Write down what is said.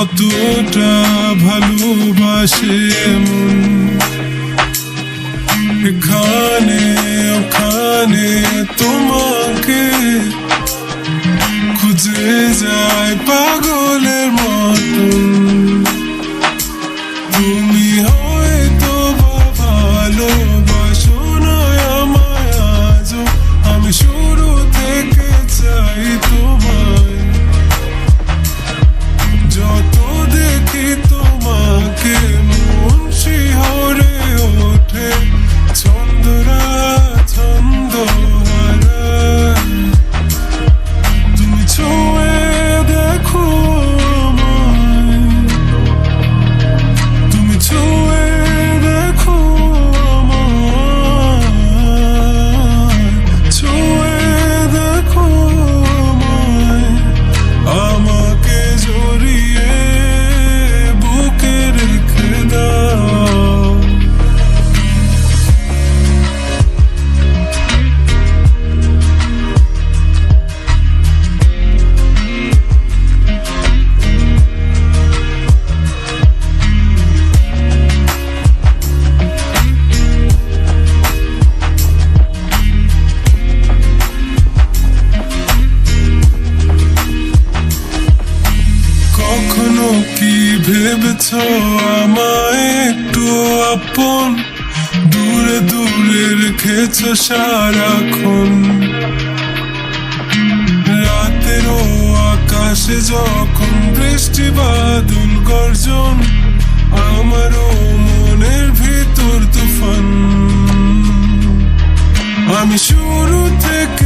কতটা ভালোবাসে মন, এখানে ওখানে তোমাকে খুঁজে যায় পাগলের মতন। তুমি হয়তো বা ভালোবাসো না আমায় আজও, আমি শুরু থেকে চাই তোমায়। যত দেখি তোমাকে মন শিহরে ওঠে, ছন্দরা ছন্দ হারায়। তুমি ছুঁয়ে দেখো আমায়, তুমি ছুঁয়ে দেখো আমায়, ছুঁয়ে দেখো আমায়, আমাকে জড়িয়ে বুকে রেখে দাও। কখনো কি ভেবেছ আমায় একটু আপন, দূরে দূরে রেখেছ সারাক্ষণ। রাতেরও আকাশে যখন বৃষ্টি বাদল গর্জন, আমারও মনের ভিতর তুফান। আমি শুরু থেকে